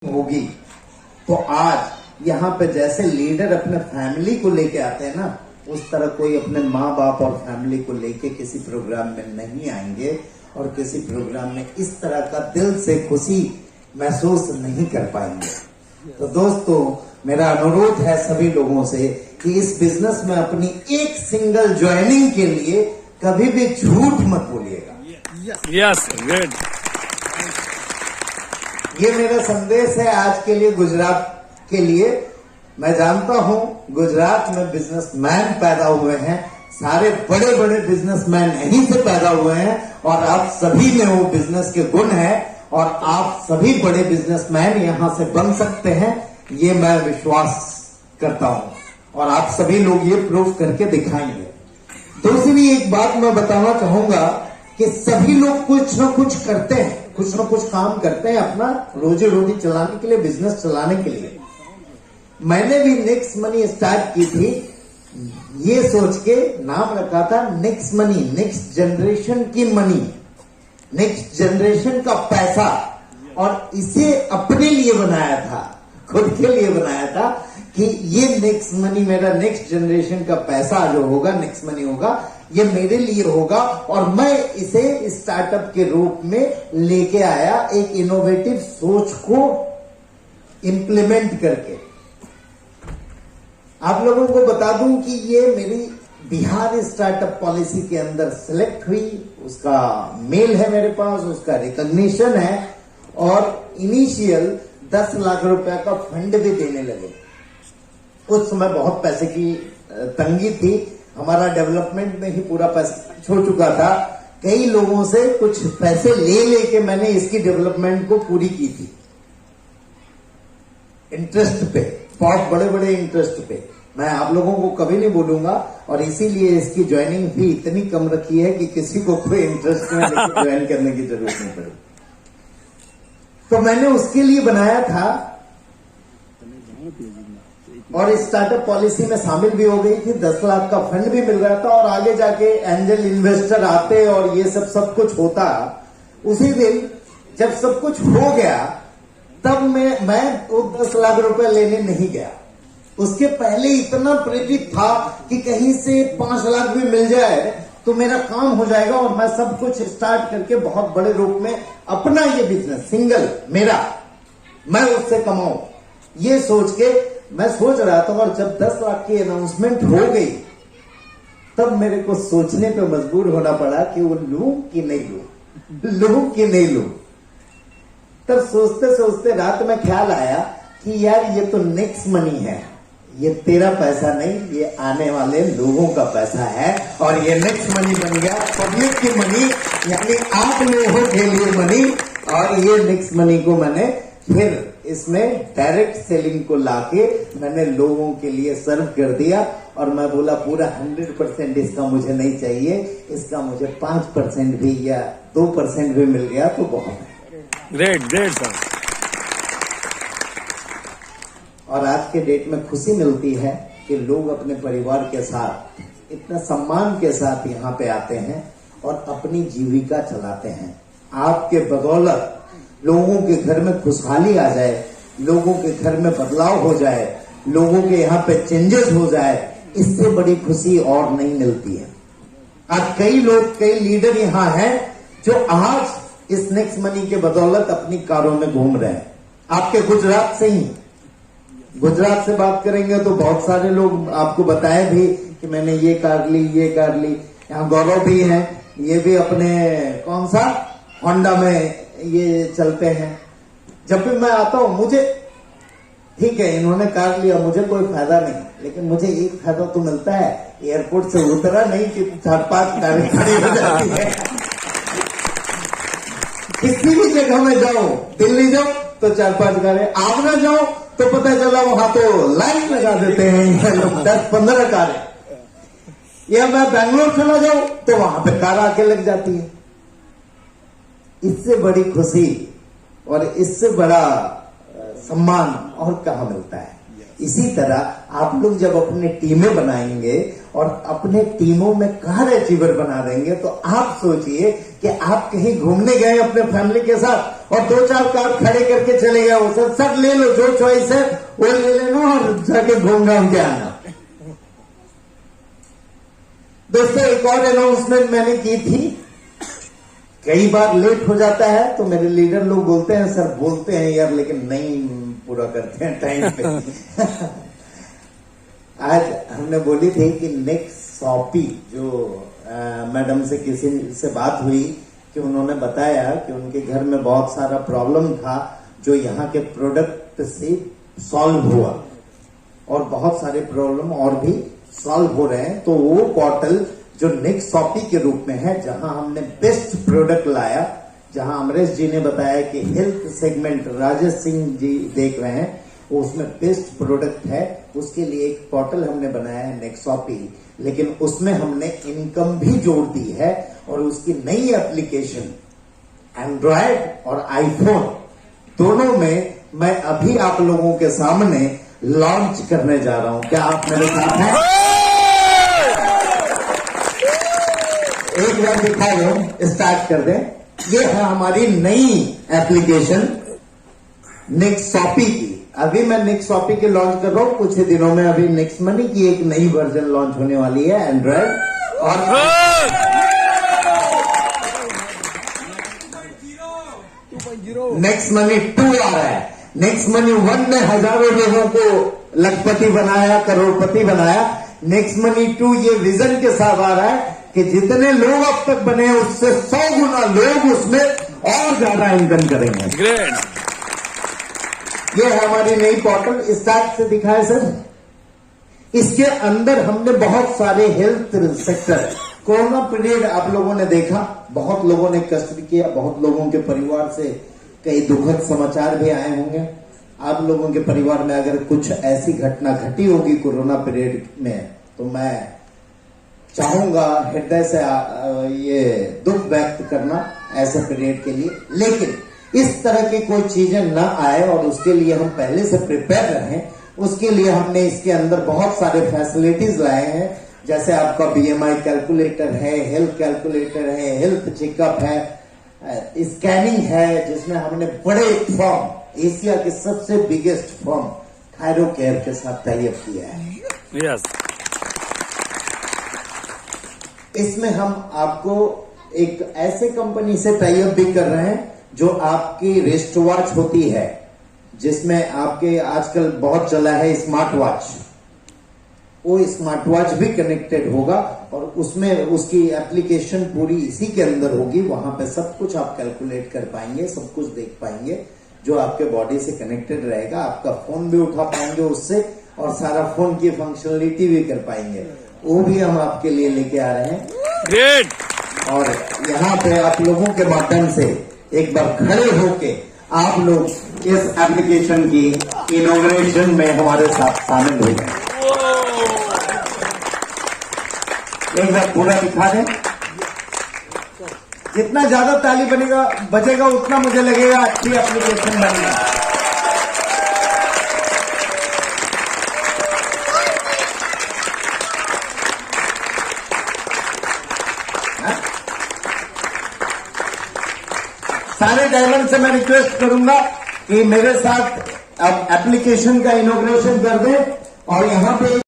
होगी। तो आज यहाँ पे जैसे लीडर अपने फैमिली को लेके आते हैं ना, उस तरह कोई अपने माँ बाप और फैमिली को लेके किसी प्रोग्राम में नहीं आएंगे और किसी प्रोग्राम में इस तरह का दिल से खुशी महसूस नहीं कर पाएंगे। तो दोस्तों, मेरा अनुरोध है सभी लोगों से कि इस बिजनेस में अपनी एक सिंगल ज्वाइनिंग के लिए कभी भी झूठ मत बोलिएगा। Yes, good. ये मेरा संदेश है आज के लिए, गुजरात के लिए। मैं जानता हूं गुजरात में बिजनेसमैन पैदा हुए हैं, सारे बड़े बड़े बिजनेसमैन यहीं से पैदा हुए हैं और आप सभी में वो बिजनेस के गुण हैं और आप सभी बड़े बिजनेसमैन यहां से बन सकते हैं, ये मैं विश्वास करता हूं और आप सभी लोग ये प्रूव करके दिखाएंगे। दूसरी एक बात मैं बताना चाहूंगा कि सभी लोग कुछ ना कुछ करते हैं, कुछ ना कुछ काम करते हैं अपना रोजी रोटी चलाने के लिए, बिजनेस चलाने के लिए। मैंने भी नेक्स्ट मनी स्टार्ट की थी, ये सोच के नाम रखा था नेक्स्ट मनी, नेक्स्ट जनरेशन की मनी, नेक्स्ट जनरेशन का पैसा। और इसे अपने लिए बनाया था, खुद के लिए बनाया था कि ये नेक्स्ट मनी, मेरा नेक्स्ट जनरेशन का पैसा जो होगा, नेक्स्ट मनी होगा, ये मेरे लिए होगा। और मैं इसे स्टार्टअप के रूप में लेके आया, एक इनोवेटिव सोच को इंप्लीमेंट करके। आप लोगों को बता दूं कि ये मेरी बिहार स्टार्टअप पॉलिसी के अंदर सिलेक्ट हुई, उसका मेल है मेरे पास, उसका रिकॉग्निशन है और इनिशियल 10 लाख रुपया का फंड भी देने लगे। उस समय बहुत पैसे की तंगी थी, हमारा डेवलपमेंट में ही पूरा पैसा छो चुका था। कई लोगों से कुछ पैसे ले लेके मैंने इसकी डेवलपमेंट को पूरी की थी, इंटरेस्ट पे, बहुत बड़े बड़े इंटरेस्ट पे। मैं आप लोगों को कभी नहीं बोलूंगा और इसीलिए इसकी ज्वाइनिंग फी इतनी कम रखी है कि किसी को कोई इंटरेस्ट में ज्वाइन करने की जरूरत नहीं पड़ी। तो मैंने उसके लिए बनाया था और स्टार्टअप पॉलिसी में शामिल भी हो गई थी। 10 लाख का फंड भी मिल रहा था और आगे जाके एंजल इन्वेस्टर आते और ये सब कुछ होता। उसी दिन जब सब कुछ हो गया तब मैं वो 10 लाख रुपए लेने नहीं गया। उसके पहले इतना प्रेरित था कि कहीं से 5 लाख भी मिल जाए तो मेरा काम हो जाएगा और मैं सब कुछ स्टार्ट करके बहुत बड़े रूप में अपना ये बिजनेस सिंगल मेरा, मैं उससे कमाऊं, ये सोच के मैं सोच रहा था। और जब 10 लाख की अनाउंसमेंट हो गई तब मेरे को सोचने पे मजबूर होना पड़ा कि वो लूं कि नहीं लूं कि नहीं लूं। तब सोचते सोचते रात में ख्याल आया कि यार ये तो नेक्स्ट मनी है, ये तेरा पैसा नहीं, ये आने वाले लोगों का पैसा है और ये नेक्स्ट मनी बन गया, पब्लिक की मनी, यानी आप लोगों के लिए मनी। और ये नेक्स्ट मनी को मैंने फिर इसमें डायरेक्ट सेलिंग को लाके मैंने लोगों के लिए सर्व कर दिया और मैं बोला पूरा 100% इसका मुझे नहीं चाहिए, इसका मुझे 5% भी या 2% भी मिल गया तो बहुत है। Great great sir. और आज के डेट में खुशी मिलती है कि लोग अपने परिवार के साथ इतना सम्मान के साथ यहाँ पे आते हैं और अपनी जीविका चलाते हैं। आपके बदौलत लोगों के घर में खुशहाली आ जाए, लोगों के घर में बदलाव हो जाए, लोगों के यहाँ पे चेंजेस हो जाए, इससे बड़ी खुशी और नहीं मिलती है। आज कई लोग, कई लीडर यहाँ हैं जो आज इस नेक्स्ट मनी के बदौलत अपनी कारों में घूम रहे हैं। आपके गुजरात से ही, गुजरात से बात करेंगे तो बहुत सारे लोग आपको बताए भी कि मैंने ये कार ली, ये कार ली। यहाँ गौरव भी हैं, ये भी अपने कौन सा होंडा में ये चलते हैं। जब भी मैं आता हूं, मुझे ठीक है इन्होंने कार लिया, मुझे कोई फायदा नहीं, लेकिन मुझे एक फायदा तो मिलता है, एयरपोर्ट से उतरा नहीं कि 4-5 गाड़ी खड़ी हो जाती है। किसी भी जगह में जाओ, दिल्ली जाओ तो 4-5 गाड़ी, आगरा जाओ तो पता चला वहां तो लाइन लगा देते हैं लोग, 10-15 कारें। या मैं बैंगलोर चला जाऊं तो वहां पे कार आके लग जाती है। इससे बड़ी खुशी और इससे बड़ा सम्मान और कहां मिलता है। इसी तरह आप लोग जब अपने टीमें बनाएंगे और अपने टीमों में कार अचीवर बना देंगे तो आप सोचिए कि कि आप कहीं घूमने गए अपने फैमिली के साथ और 2-4 कार खड़े करके चले गए हो, सर ले लो, जो चॉइस है वो ले लेना और जाके घूम घाम के आना। दोस्तों, एक और अनाउंसमेंट मैंने की थी। कई बार लेट हो जाता है तो मेरे लीडर लोग बोलते हैं, सर बोलते हैं यार लेकिन नहीं पूरा करते हैं टाइम पे। आज हमने बोली थी कि नेक्स्ट शॉपी जो मैडम से किसी से बात हुई कि उन्होंने बताया कि उनके घर में बहुत सारा प्रॉब्लम था जो यहाँ के प्रोडक्ट से सॉल्व हुआ और बहुत सारे प्रॉब्लम और भी सॉल्व हो रहे हैं। तो वो पोर्टल जो नेक्स्ट शॉपी के रूप में है, जहां हमने बेस्ट प्रोडक्ट लाया, जहां अमरेश जी ने बताया कि हेल्थ सेगमेंट राजेश सिंह जी देख रहे हैं, वो उसमें बेस्ट प्रोडक्ट है, उसके लिए एक पोर्टल हमने बनाया है नेक्स्ट शॉपी। लेकिन उसमें हमने इनकम भी जोड़ दी है और उसकी नई एप्लीकेशन एंड्रॉयड और आईफोन दोनों में मैं अभी आप लोगों के सामने लॉन्च करने जा रहा हूं। क्या आप मेरे साथ हैं? एक बार दिखा दो, स्टार्ट कर दें। ये है हमारी नई एप्लीकेशन नेक्स्ट शॉपी की। अभी मैं नेक्स्ट शॉपी के लॉन्च कर रहा हूं, कुछ ही दिनों में अभी नेक्स्ट मनी की एक नई वर्जन लॉन्च होने वाली है एंड्रॉयड और नेक्स्ट मनी 2 आ रहा है। नेक्स्ट मनी 1 ने हजारों लोगों को लखपति बनाया, करोड़पति बनाया। नेक्स्ट मनी 2 ये विजन के साथ आ रहा है कि जितने लोग अब तक बने उससे 100 गुना लोग उसमें और ज्यादा इनकम करेंगे। ग्रेट। ये है हमारी नई पोर्टल। स्टार्ट से दिखाए सर। इसके अंदर हमने बहुत सारे हेल्थ सेक्टर, कोरोना पीरियड आप लोगों ने देखा, बहुत लोगों ने कष्ट किया, बहुत लोगों के परिवार से कई दुखद समाचार भी आए होंगे। आप लोगों के परिवार में अगर कुछ ऐसी घटना घटी होगी कोरोना पीरियड में, तो मैं चाहूंगा हृदय से ये दुख व्यक्त करना ऐसे पीरियड के लिए। लेकिन इस तरह की कोई चीजें न आए और उसके लिए हम पहले से प्रिपेयर रहें, उसके लिए हमने इसके अंदर बहुत सारे फैसिलिटीज लाए हैं। जैसे आपका बीएमआई कैलकुलेटर है, हेल्थ कैलकुलेटर है, हेल्थ चेकअप है, स्कैनिंग है, जिसमें हमने बड़े फॉर्म, एशिया के सबसे बिगेस्ट फॉर्म थायरो केयर के साथ टाई अप किया है। यस। इसमें हम आपको एक ऐसे कंपनी से टाई अप भी कर रहे हैं जो आपकी रिस्ट वॉच होती है, जिसमें आपके आजकल बहुत चला है स्मार्ट वॉच, वो स्मार्ट वॉच भी कनेक्टेड होगा और उसमें उसकी एप्लीकेशन पूरी इसी के अंदर होगी। वहां पे सब कुछ आप कैलकुलेट कर पाएंगे, सब कुछ देख पाएंगे जो आपके बॉडी से कनेक्टेड रहेगा। आपका फोन भी उठा पाएंगे उससे और सारा फोन की फंक्शनलिटी भी कर पाएंगे। वो भी हम आपके लिए लेके आ रहे हैं। ग्रेट। और यहाँ पे आप लोगों के माध्यम से एक बार खड़े होके आप लोग इस एप्लीकेशन की इनॉग्रेशन में हमारे साथ शामिल हो जाए। एक बार पूरा दिखा दें। जितना ज्यादा ताली बजेगा उतना मुझे लगेगा अच्छी एप्लीकेशन बनेगी। सारे डायमंड से मैं रिक्वेस्ट करूंगा कि मेरे साथ अब एप्लीकेशन का इनॉग्रेशन कर दें और यहां पे